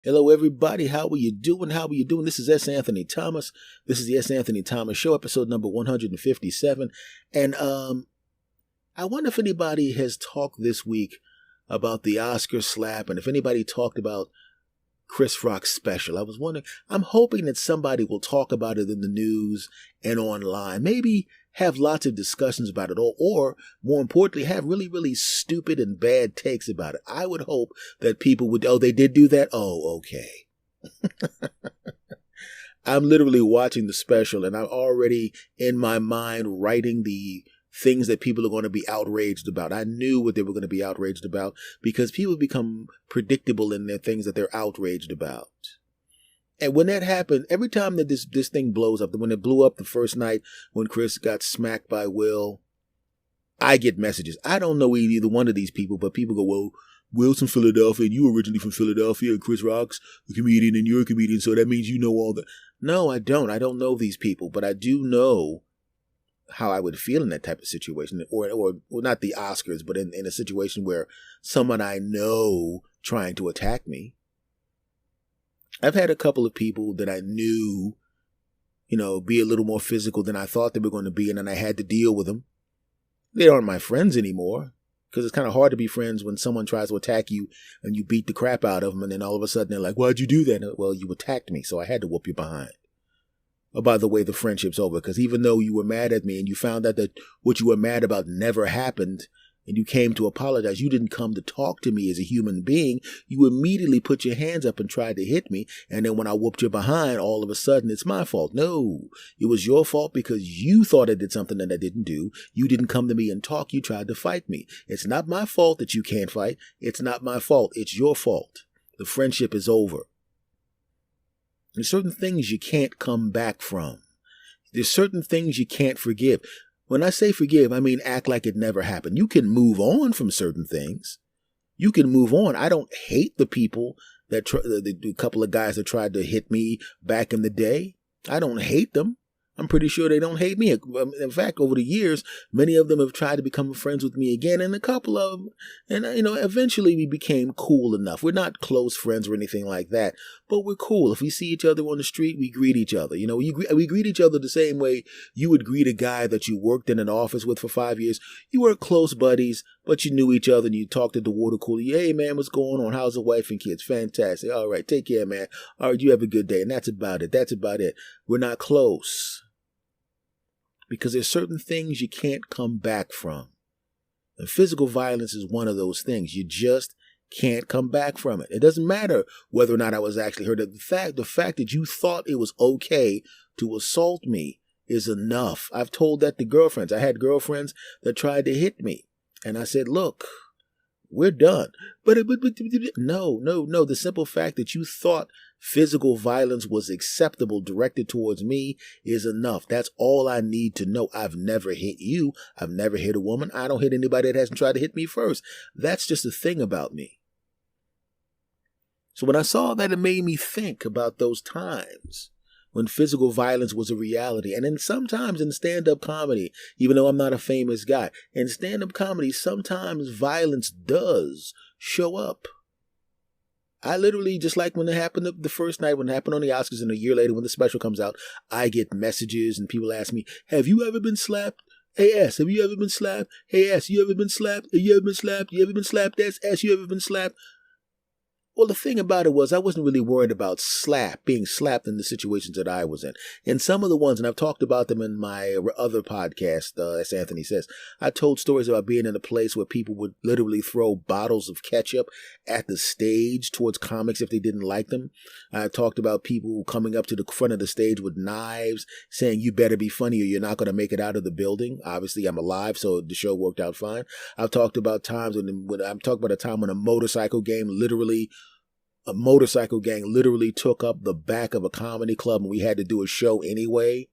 Hello, everybody. How are you doing? How are you doing? This is S. Anthony Thomas. This is the S. Anthony Thomas Show, episode number 157. And I wonder if anybody has talked this week about the Oscar slap, and if anybody talked about Chris Rock's special. I was wondering, I'm hoping that somebody will talk about it in the news and online. Maybe have lots of discussions about it, or more importantly, have really, really stupid and bad takes about it. I would hope that people would, they did do that? Oh, okay. I'm literally watching the special, and I'm already in my mind writing the things that people are going to be outraged about. I knew what they were going to be outraged about because people become predictable in their things that they're outraged about. And when that happened, every time that this thing blows up, when it blew up the first night when Chris got smacked by Will, I get messages. I don't know either one of these people, but people go, well, Will's from Philadelphia and you originally from Philadelphia and Chris Rock's a comedian and you're a comedian, so that means you know all that. No, I don't. I don't know these people, but I do know how I would feel in that type of situation, or not the Oscars, but in a situation where someone I know trying to attack me. I've had a couple of people that I knew, be a little more physical than I thought they were going to be, and then I had to deal with them. They aren't my friends anymore, because it's kind of hard to be friends when someone tries to attack you and you beat the crap out of them, and then all of a sudden they're like, why'd you do that? Well, you attacked me, so I had to whoop you behind. Oh, by the way, the friendship's over, because even though you were mad at me and you found out that what you were mad about never happened, and you came to apologize, you didn't come to talk to me as a human being. You immediately put your hands up and tried to hit me. And then when I whooped you behind, all of a sudden it's my fault. No, it was your fault because you thought I did something that I didn't do. You didn't come to me and talk. You tried to fight me. It's not my fault that you can't fight. It's not my fault. It's your fault. The friendship is over. There's certain things you can't come back from. There's certain things you can't forgive. When I say forgive, I mean act like it never happened. You can move on from certain things. You can move on. I don't hate the people that the couple of guys that tried to hit me back in the day. I don't hate them. I'm pretty sure they don't hate me. In fact, over the years, many of them have tried to become friends with me again, and a couple of them, and eventually we became cool enough. We're not close friends or anything like that, but we're cool. If we see each other on the street, we greet each other. We greet each other the same way you would greet a guy that you worked in an office with for 5 years. You weren't close buddies, but you knew each other, and you talked at the water cooler. Hey, man, what's going on? How's the wife and kids? Fantastic. All right, take care, man. All right, you have a good day, and that's about it. That's about it. We're not close. Because there's certain things you can't come back from. And physical violence is one of those things. You just can't come back from it. It doesn't matter whether or not I was actually hurt. The fact that you thought it was okay to assault me is enough. I've told that to girlfriends. I had girlfriends that tried to hit me. And I said, look, we're done. But no. The simple fact that you thought physical violence was acceptable directed towards me is enough. That's all I need to know. I've never hit you. I've never hit a woman. I don't hit anybody that hasn't tried to hit me first. That's just a thing about me. So when I saw that, it made me think about those times when physical violence was a reality. And then sometimes in stand-up comedy, even though I'm not a famous guy, in stand-up comedy, sometimes violence does show up. I literally, just like when it happened the first night, when it happened on the Oscars, and a year later when the special comes out, I get messages and people ask me, have you ever been slapped? Hey, S, have you ever been slapped? Hey, S, you ever been slapped? Have you ever been slapped? You ever been slapped? S, you ever been slapped? Well, the thing about it was I wasn't really worried about being slapped in the situations that I was in. And some of the ones, and I've talked about them in my other podcast, as Anthony says, I told stories about being in a place where people would literally throw bottles of ketchup at the stage towards comics if they didn't like them. I talked about people coming up to the front of the stage with knives saying, you better be funny or you're not going to make it out of the building. Obviously, I'm alive, so the show worked out fine. I've talked about times I'm talking about a time when a motorcycle gang literally took up the back of a comedy club and we had to do a show anyway,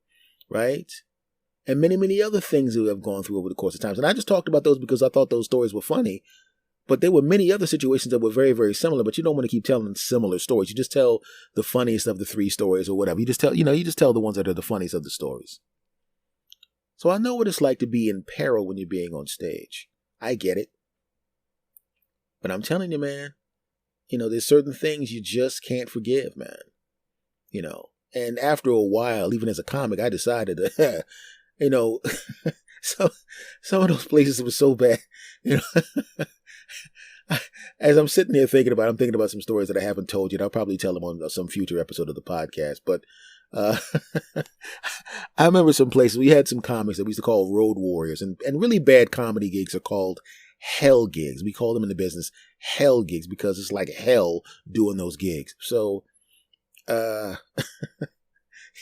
right? And many, many other things that we have gone through over the course of times. And I just talked about those because I thought those stories were funny. But there were many other situations that were very, very similar, but you don't want to keep telling similar stories. You just tell the funniest of the three stories or whatever. You just tell the ones that are the funniest of the stories. So I know what it's like to be in peril when you're being on stage. I get it. But I'm telling you, man, there's certain things you just can't forgive, man. And after a while, even as a comic, I decided to, so some of those places were so bad, As I'm sitting there I'm thinking about some stories that I haven't told you. And I'll probably tell them on some future episode of the podcast. But uh, I remember some places we had some comics that we used to call road warriors, and really bad comedy gigs are called hell gigs. We call them in the business hell gigs because it's like hell doing those gigs. So it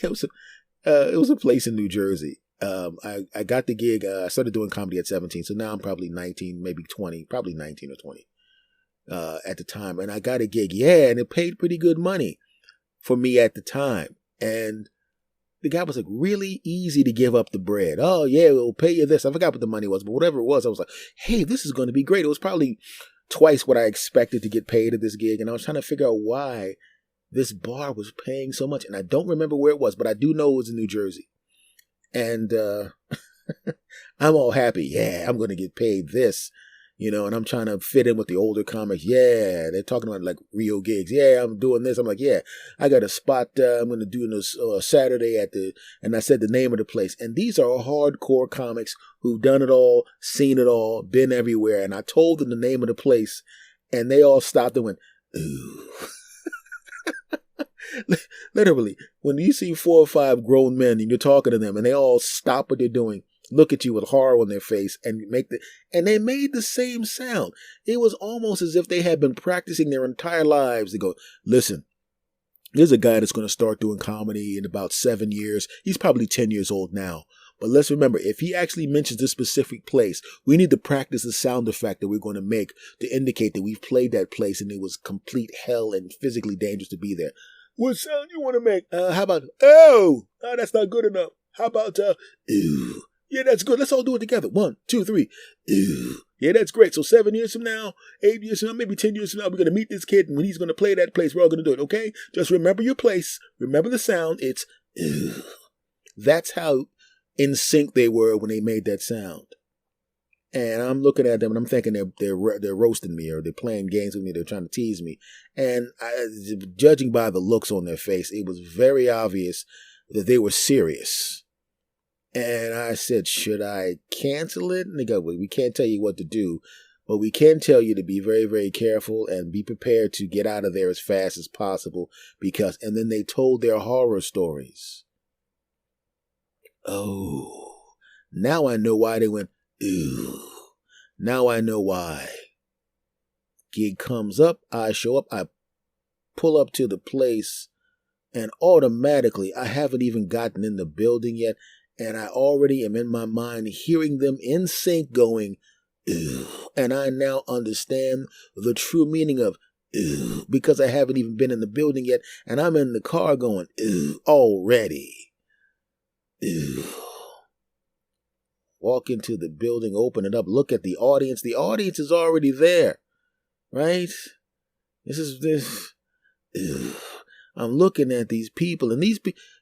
was a place in New Jersey. I got the gig. I started doing comedy at 17, so now I'm probably 19, maybe 20, probably 19 or 20 at the time. And I got a gig, and it paid pretty good money for me at the time. And the guy was like, really easy to give up the bread. Oh yeah, we'll pay you this. I forgot what the money was, but whatever it was, I was like, hey, this is going to be great. It was probably twice what I expected to get paid at this gig, and I was trying to figure out why this bar was paying so much. And I don't remember where it was, but I do know it was in New Jersey. And I'm all happy. Yeah, I'm going to get paid this, and I'm trying to fit in with the older comics. Yeah, they're talking about like real gigs. Yeah, I'm doing this. I'm like, yeah, I got a spot I'm going to do this Saturday and I said the name of the place. And these are hardcore comics who've done it all, seen it all, been everywhere. And I told them the name of the place, and they all stopped and went, ooh. Literally, when you see 4 or 5 grown men and you're talking to them and they all stop what they're doing, look at you with horror on their face, and they made the same sound. It was almost as if they had been practicing their entire lives. They go, listen, there's a guy that's going to start doing comedy in about 7 years. He's probably 10 years old now. But let's remember, if he actually mentions this specific place, we need to practice the sound effect that we're going to make to indicate that we've played that place and it was complete hell and physically dangerous to be there. What sound you want to make? How about, that's not good enough. How about, ooh. Yeah, that's good. Let's all do it together. 1, 2, 3. Ooh. Yeah, that's great. So 7 years from now, 8 years from now, maybe 10 years from now, we're going to meet this kid, and when he's going to play that place, we're all going to do it, okay? Just remember your place. Remember the sound. It's, ooh. That's how in sync they were when they made that sound. And I'm looking at them and I'm thinking they're roasting me, or they're playing games with me. They're trying to tease me. And judging by the looks on their face, it was very obvious that they were serious. And I said, should I cancel it? And they go, well, we can't tell you what to do, but we can tell you to be very, very careful and be prepared to get out of there as fast as possible and then they told their horror stories. Oh, now I know why they went, ooh, now I know why. Gig comes up, I show up, I pull up to the place, and automatically, I haven't even gotten in the building yet, and I already am in my mind hearing them in sync going, ooh, and I now understand the true meaning of ooh, because I haven't even been in the building yet, and I'm in the car going, ooh, already. Ooh. Walk into the building, open it up, look at the audience. The audience is already there, right? This. Ugh. I'm looking at these people, and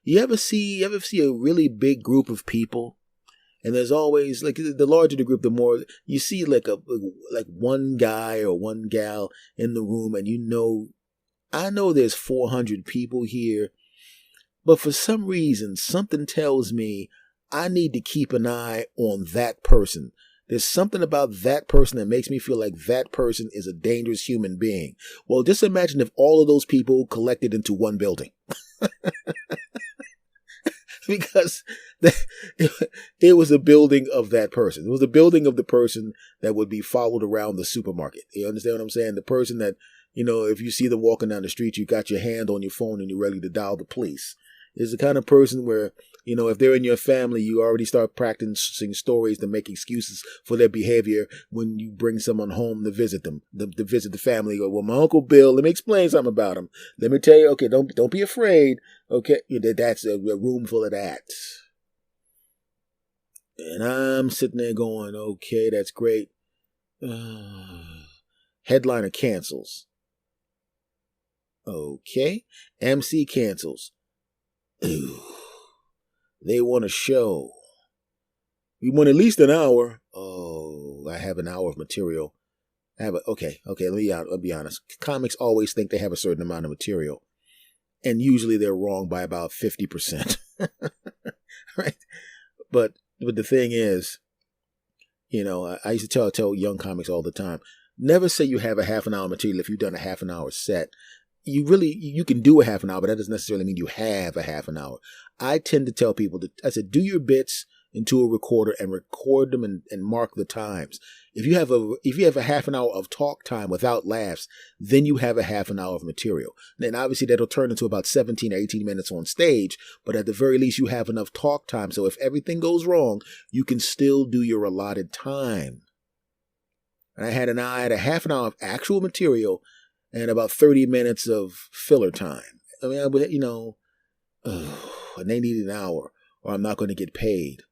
you ever see a really big group of people, and there's always like the larger the group, the more you see like one guy or one gal in the room, and I know there's 400 people here, but for some reason, something tells me I need to keep an eye on that person. There's something about that person that makes me feel like that person is a dangerous human being. Well, just imagine if all of those people collected into one building. Because it was a building of that person. It was a building of the person that would be followed around the supermarket. You understand what I'm saying? The person that, if you see them walking down the street, you got your hand on your phone and you're ready to dial the police. Is the kind of person where, if they're in your family, you already start practicing stories to make excuses for their behavior when you bring someone home to visit them, to visit the family. Go, well, my Uncle Bill, let me explain something about him. Let me tell you, okay, don't be afraid. Okay, that's a room full of that. And I'm sitting there going, okay, that's great. Headliner cancels. Okay. MC cancels. Ooh. They want a show. We want at least an hour. Oh, I have an hour of material. Okay, let me be honest. Comics always think they have a certain amount of material, and usually they're wrong by about 50%. Right? But the thing is, I used to tell young comics all the time, never say you have a half an hour material if you've done a half an hour set. You can do a half an hour, but that doesn't necessarily mean you have a half an hour. I tend to tell people I said, do your bits into a recorder and record them and mark the times. If you have a half an hour of talk time without laughs, then you have a half an hour of material. Then obviously that'll turn into about 17 or 18 minutes on stage, but at the very least you have enough talk time. So if everything goes wrong, you can still do your allotted time. And I had a half an hour of actual material and about 30 minutes of filler time. I mean, and they need an hour or I'm not going to get paid.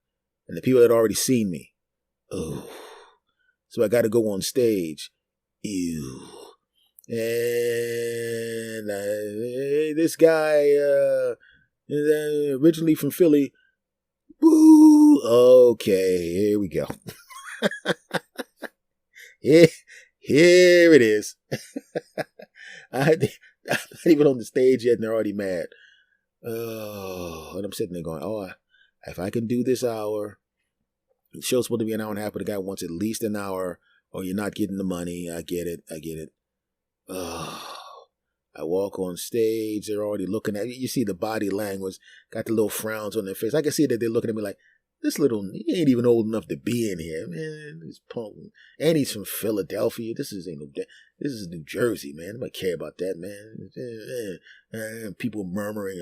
And the people had already seen me. So I got to go on stage. Ew. And this guy is originally from Philly. Boo. Okay, here we go. Here it is. I'm not even on the stage yet and they're already mad. And I'm sitting there going, if I can do this hour, the show's supposed to be an hour and a half, but the guy wants at least an hour, or you're not getting the money. I get it. I walk on stage, they're already looking at me. You see the body language, got the little frowns on their face. I can see that they're looking at me like, he ain't even old enough to be in here, man. This punk, and he's from Philadelphia. This is New Jersey, man. Nobody care about that, man. People murmuring.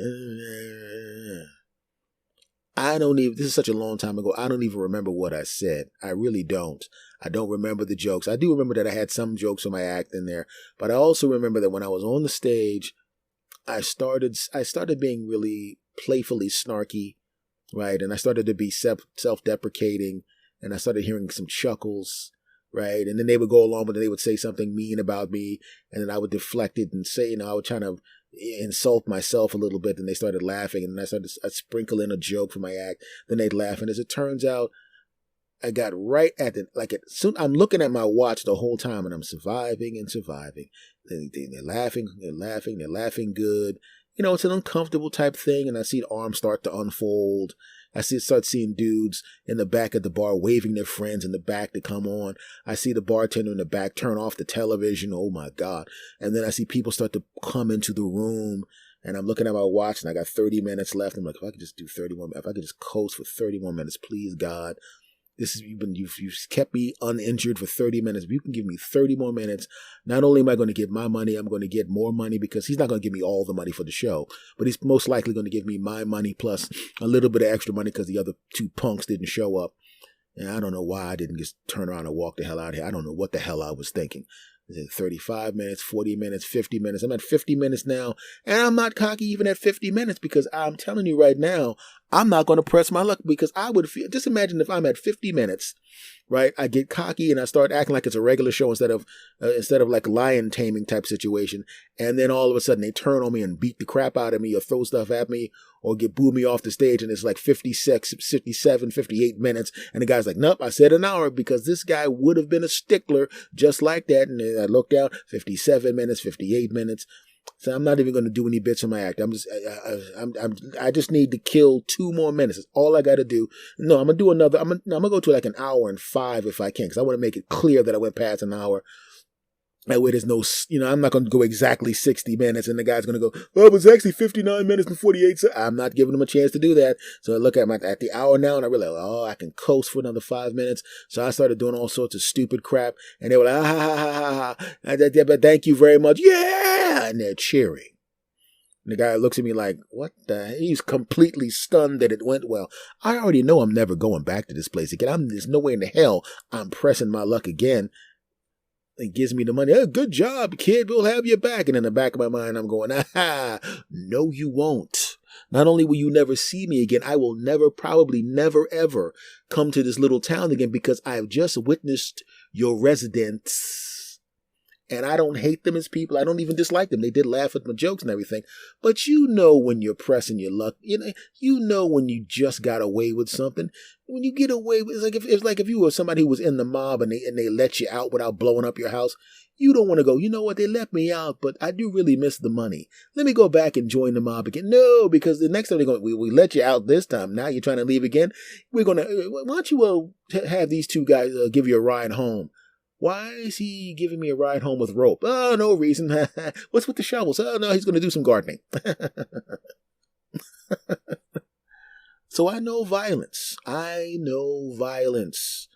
This is such a long time ago, I don't even remember what I said. I really don't. I don't remember the jokes. I do remember that I had some jokes in my act in there, but I also remember that when I was on the stage, I started being really playfully snarky. Right. And I started to be self-deprecating and I started hearing some chuckles. Right. And then they would go along, but they would say something mean about me. And then I would deflect it and say, I would try to insult myself a little bit. And they started laughing. And I'd sprinkle in a joke for my act. Then they'd laugh. And as it turns out, I got right at I'm looking at my watch the whole time and I'm surviving and surviving. They're laughing good. It's an uncomfortable type thing, and I see the arms start to unfold. I start seeing dudes in the back of the bar waving their friends in the back to come on. I see the bartender in the back turn off the television. Oh, my God. And then I see people start to come into the room, and I'm looking at my watch, and I got 30 minutes left. I'm like, if I could just do 31, if I could just coast for 31 minutes, please, God. You've kept me uninjured for 30 minutes. If you can give me 30 more minutes, not only am I going to get my money, I'm going to get more money because he's not going to give me all the money for the show, but he's most likely going to give me my money plus a little bit of extra money because the other two punks didn't show up. And I don't know why I didn't just turn around and walk the hell out of here. I don't know what the hell I was thinking. 35 minutes, 40 minutes, 50 minutes. I'm at 50 minutes now, and I'm not cocky even at 50 minutes because I'm telling you right now, I'm not going to press my luck because I would feel, just imagine if I'm at 50 minutes, right? I get cocky and I start acting like it's a regular show instead of like lion taming type situation. And then all of a sudden they turn on me and beat the crap out of me or throw stuff at me or boo me off the stage. And it's like 56, 57, 58 minutes. And the guy's like, nope, I said an hour because this guy would have been a stickler just like that. And then I looked out 57 minutes, 58 minutes. So I'm not even going to do any bits in my act. I just need to kill 2 more minutes. That's all I got to do. No, I'm going to do another. I'm going to go to like an hour and 5 if I can, because I want to make it clear that I went past an hour. That way there's no, I'm not going to go exactly 60 minutes and the guy's going to go, oh, it was actually 59 minutes and 48 seconds. I'm not giving him a chance to do that. So I look at the hour now and I realize, I can coast for another 5 minutes. So I started doing all sorts of stupid crap and they were like, ha. But thank you very much. Yeah. And they're cheering. And the guy looks at me like, what the hell? He's completely stunned that it went well. I already know I'm never going back to this place again. There's no way in the hell I'm pressing my luck again. It gives me the money. Oh, good job, kid. We'll have you back. And in the back of my mind, I'm going, no, you won't. Not only will you never see me again, I will probably never, ever come to this little town again because I have just witnessed your residence And I don't hate them as people. I don't even dislike them. They did laugh at my jokes and everything. But you know when you're pressing your luck. You know when you just got away with something. When you get away with, it's like if you were somebody who was in the mob and they let you out without blowing up your house. You don't want to go, you know what, they let me out, but I do really miss the money. Let me go back and join the mob again. No, because the next time they're going, we let you out this time. Now you're trying to leave again. We're going to, why don't you have these two guys give you a ride home? Why is he giving me a ride home with rope? Oh, no reason. What's with the shovels? Oh, no, he's going to do some gardening. So I know violence. I know violence.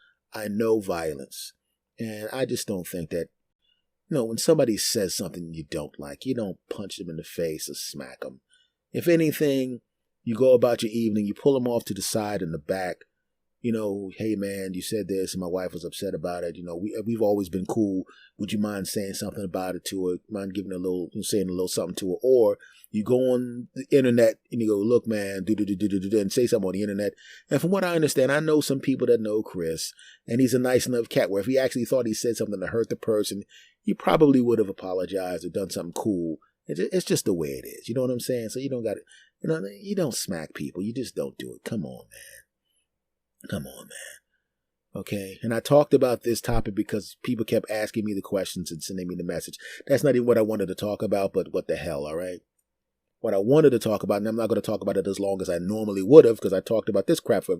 And I just don't think that, when somebody says something you don't like, you don't punch them in the face or smack them. If anything, you go about your evening, you pull them off to the side and the back. Hey man, you said this and my wife was upset about it. We've always been cool. Would you mind saying something about it to her? Mind saying a little something to her? Or you go on the internet and you go, look man, and say something on the internet. And from what I understand, I know some people that know Chris, and he's a nice enough cat where if he actually thought he said something to hurt the person, he probably would have apologized or done something cool. It's just the way it is. You know what I'm saying? So you don't got to, you don't smack people. You just don't do it. Come on, man. Okay. And I talked about this topic because people kept asking me the questions and sending me the message. That's not even what I wanted to talk about, but what the hell, all right? What I wanted to talk about, and I'm not going to talk about it as long as I normally would have because I talked about this crap for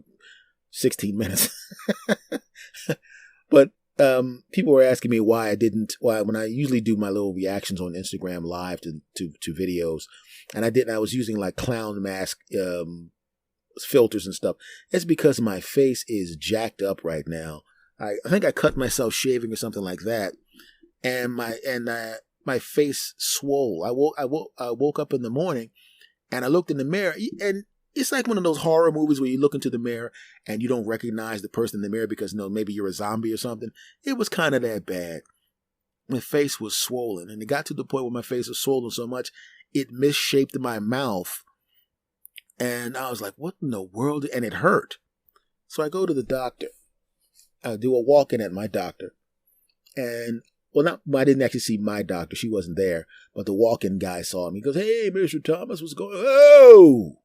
16 minutes. But people were asking me why when I usually do my little reactions on Instagram live to videos, and I was using like clown mask filters and stuff. It's because my face is jacked up right now. I think I cut myself shaving or something like that, and my face swole. I woke up in the morning, and I looked in the mirror, and it's like one of those horror movies where you look into the mirror and you don't recognize the person in the mirror because maybe you're a zombie or something. It was kind of that bad. My face was swollen, and it got to the point where my face was swollen so much it misshaped my mouth. And I was like, what in the world? And it hurt. So I go to the doctor. I do a walk-in at my doctor. And, I didn't actually see my doctor. She wasn't there. But the walk-in guy saw me. He goes, hey, Mr. Thomas, what's going on? Oh!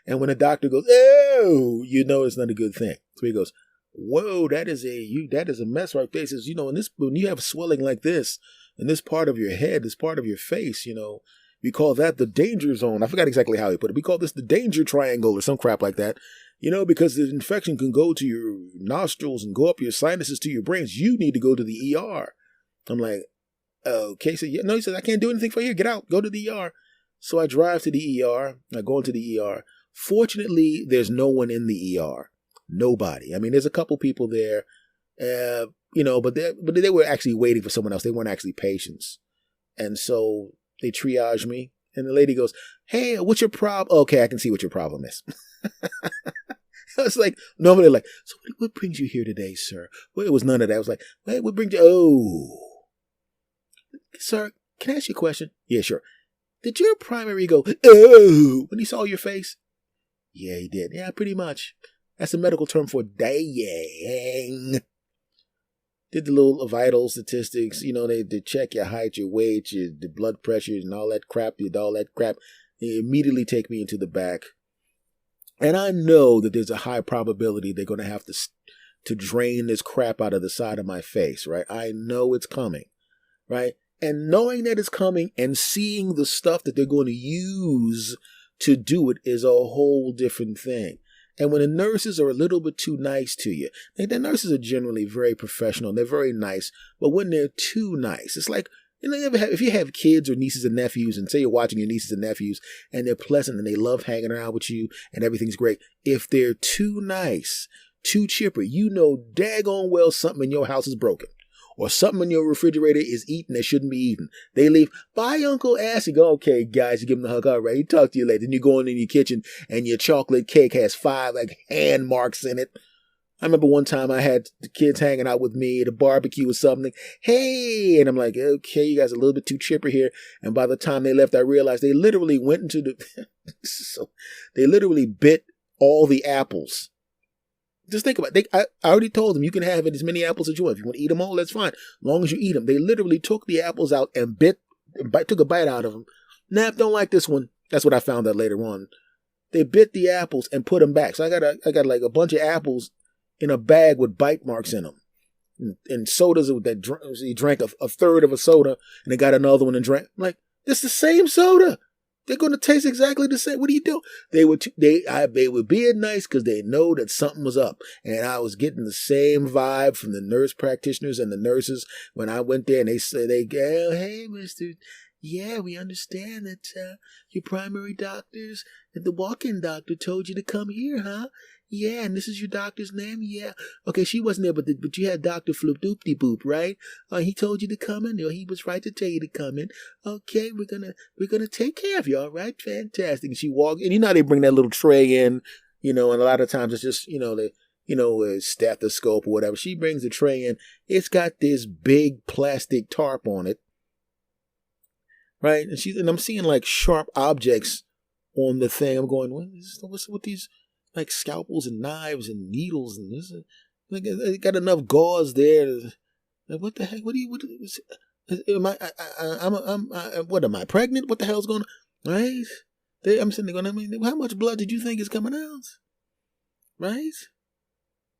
And when the doctor goes, oh, it's not a good thing. So he goes, whoa, that is a mess right there. He says, when you have swelling like this, in this part of your head, this part of your face, we call that the danger zone. I forgot exactly how he put it. We call this the danger triangle or some crap like that. Because the infection can go to your nostrils and go up your sinuses to your brains. You need to go to the ER. I'm like, okay. So yeah, no, he says, I can't do anything for you. Get out. Go to the ER. So I drive to the ER. I go into the ER. Fortunately, there's no one in the ER. Nobody. I mean, there's a couple people there. But they were actually waiting for someone else. They weren't actually patients. And so they triage me. And the lady goes, hey, what's your problem? Okay, I can see what your problem is. I was like, normally like, so what brings you here today, sir? Well, it was none of that. I was like, hey, what brings you? Oh. Sir, can I ask you a question? Yeah, sure. Did your primary go, oh, when he saw your face? Yeah, he did. Yeah, pretty much. That's a medical term for dying. Did the little vital statistics, they check your height, your weight, the blood pressure, and all that crap. They immediately take me into the back. And I know that there's a high probability they're going to have to drain this crap out of the side of my face, right? I know it's coming, right? And knowing that it's coming and seeing the stuff that they're going to use to do it is a whole different thing. And when the nurses are a little bit too nice to you, the nurses are generally very professional. They're very nice. But when they're too nice, it's like, if you have kids or nieces and nephews, and say you're watching your nieces and nephews, and they're pleasant and they love hanging around with you and everything's great. If they're too nice, too chipper, daggone well something in your house is broken. Or something in your refrigerator is eaten that shouldn't be eaten. They leave, bye, Uncle Ass. You go, okay, guys, you give them the hug. All right, talk to you later. Then you go in your kitchen and your chocolate cake has 5 hand marks in it. I remember one time I had the kids hanging out with me at a barbecue or something. Hey, and I'm like, okay, you guys are a little bit too chipper here. And by the time they left, I realized they literally went into they literally bit all the apples Just think about it. I already told them you can have as many apples as you want. If you want to eat them all, that's fine. As long as you eat them. They literally took the apples out and took a bite out of them. Nah, don't like this one. That's what I found out later on. They bit the apples and put them back. So I got like a bunch of apples in a bag with bite marks in them. And sodas that he drank a third of a soda and they got another one and drank. I'm like, it's the same soda. They're going to taste exactly the same. What are you doing? They were being nice because they know that something was up. And I was getting the same vibe from the nurse practitioners and the nurses when I went there and they said, oh, hey, mister. Yeah, we understand that your primary doctors, that the walk-in doctor told you to come here, huh? Yeah, and this is your doctor's name? Yeah. Okay, she wasn't there, but you had Dr. Floop-Doop-de-Boop, right? He told you to come in, or he was right to tell you to come in. Okay, we're gonna take care of you, all right? Fantastic. And she walked, and you know how they bring that little tray in, and a lot of times it's just, a stethoscope or whatever. She brings the tray in. It's got this big plastic tarp on it. Right, and I'm seeing like sharp objects on the thing. I'm going, what's with these like scalpels and knives and needles and this? Like, I got enough gauze there. Like, what the heck? What am I pregnant? What the hell's going on? Right? I'm sitting there going, how much blood did you think is coming out? Right?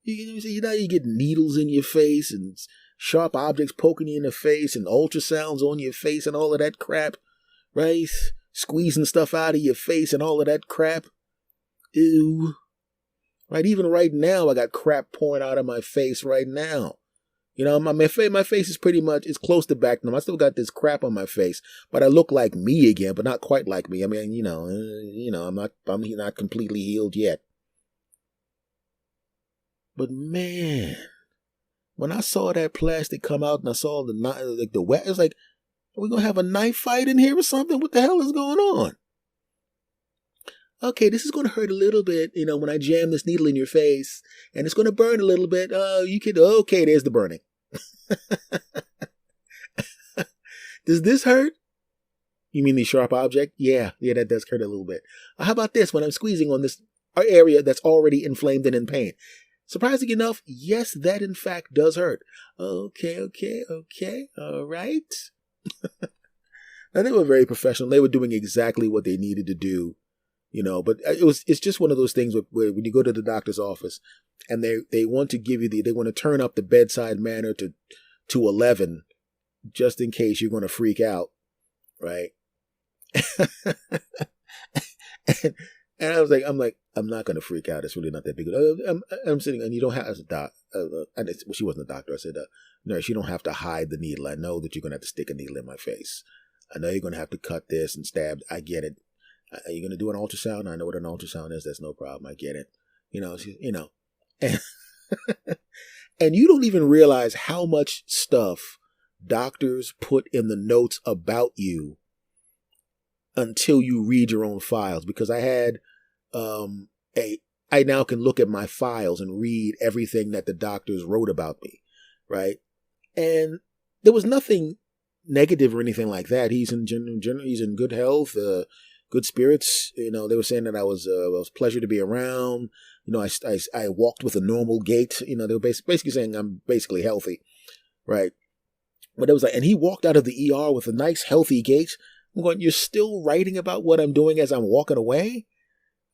You get needles in your face and sharp objects poking you in the face and ultrasounds on your face and all of that crap, right? Squeezing stuff out of your face and all of that crap. Ew. Right? Even right now, I got crap pouring out of my face right now. My face is it's close to back now. I still got this crap on my face, but I look like me again, but not quite like me. I mean, I'm not completely healed yet. But man, when I saw that plastic come out and I saw the wet, it's like, are we going to have a knife fight in here or something? What the hell is going on? Okay, this is going to hurt a little bit, when I jam this needle in your face, and it's going to burn a little bit. Okay, there's the burning. Does this hurt? You mean the sharp object? Yeah, that does hurt a little bit. How about this, when I'm squeezing on this area that's already inflamed and in pain? Surprising enough, yes, that in fact does hurt. Okay, all right. Now they were very professional. They were doing exactly what they needed to do, but it's just one of those things where when you go to the doctor's office and they want to give you they want to turn up the bedside manner to 11 just in case you're going to freak out, right? And I was like, I'm not going to freak out. It's really not that big. I'm sitting, and you don't have, as a doc, she wasn't a doctor. I said, nurse, you don't have to hide the needle. I know that you're going to have to stick a needle in my face. I know you're going to have to cut this and stab. I get it. Are you going to do an ultrasound? I know what an ultrasound is. That's no problem. I get it. And, and you don't even realize how much stuff doctors put in the notes about you until you read your own files, because I had I now can look at my files and read everything that the doctors wrote about me, right? And there was nothing negative or anything like that. He's in general, he's in good health, good spirits. They were saying that I was a pleasure to be around. I walked with a normal gait. They were basically saying I'm basically healthy, right? But it was like, and he walked out of the ER with a nice healthy gait. I'm going, you're still writing about what I'm doing as I'm walking away?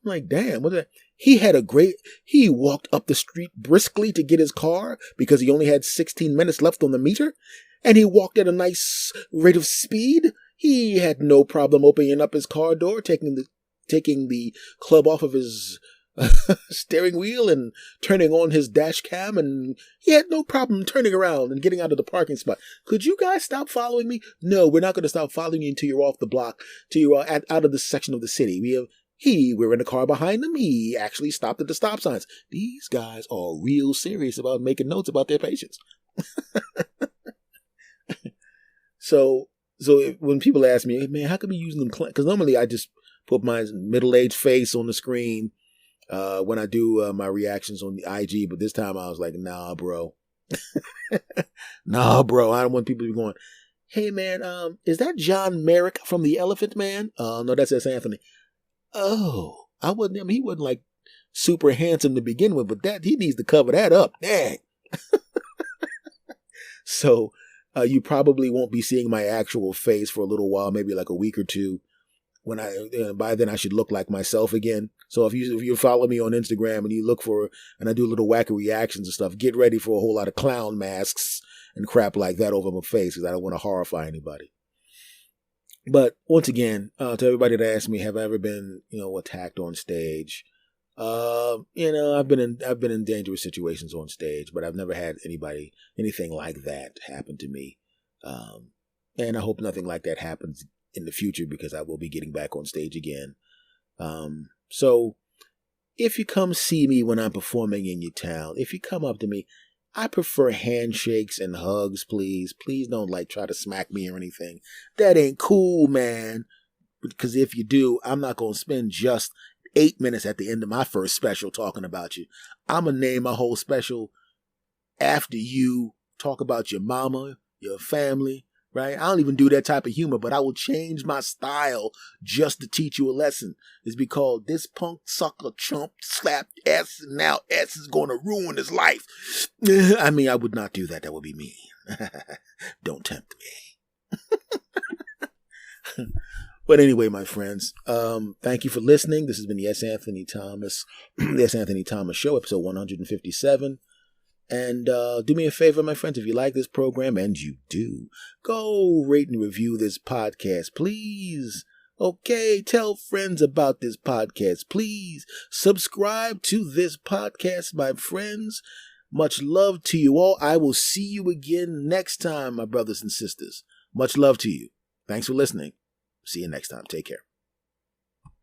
I'm like, damn, what's that? He walked up the street briskly to get his car because he only had 16 minutes left on the meter. And he walked at a nice rate of speed. He had no problem opening up his car door, taking the club off of his steering wheel and turning on his dash cam, and he had no problem turning around and getting out of the parking spot. Could you guys stop following me? No, we're not going to stop following you until you're off the block, till you're out of this section of the city. We're in the car behind him. He actually stopped at the stop signs. These guys are real serious about making notes about their patients. So when people ask me, hey, man, how come you using them? Because normally I just put my middle-aged face on the screen when I do my reactions on the IG, but this time I was like, nah, bro. Nah, bro. I don't want people to be going, hey, man, is that John Merrick from The Elephant Man? No, that's S. Anthony. Oh, he wasn't like super handsome to begin with, but that he needs to cover that up. Dang. So you probably won't be seeing my actual face for a little while, maybe like a week or two. When by then I should look like myself again. So if you follow me on Instagram and you look for, and I do little wacky reactions and stuff, get ready for a whole lot of clown masks and crap like that over my face, because I don't want to horrify anybody. But once again, to everybody that asked me, have I ever been, attacked on stage? I've been in dangerous situations on stage, but I've never had anything like that happen to me. And I hope nothing like that happens in the future, because I will be getting back on stage again. So if you come see me when I'm performing in your town, if you come up to me, I prefer handshakes and hugs, please. Please don't try to smack me or anything. That ain't cool, man. Because if you do, I'm not going to spend just 8 minutes at the end of my first special talking about you. I'm going to name my whole special after you, talk about your mama, your family, right? I don't even do that type of humor, but I will change my style just to teach you a lesson. It's be called "This Punk Sucker Chump Slapped S, and now S is going to ruin his life." I mean, I would not do that. That would be mean. Don't tempt me. But anyway, my friends, thank you for listening. This has been the S. Anthony Thomas Show, episode 157. And do me a favor, my friends, if you like this program, and you do, go rate and review this podcast, please. Okay, tell friends about this podcast, please. Subscribe to this podcast, my friends. Much love to you all. I will see you again next time, my brothers and sisters. Much love to you. Thanks for listening. See you next time. Take care.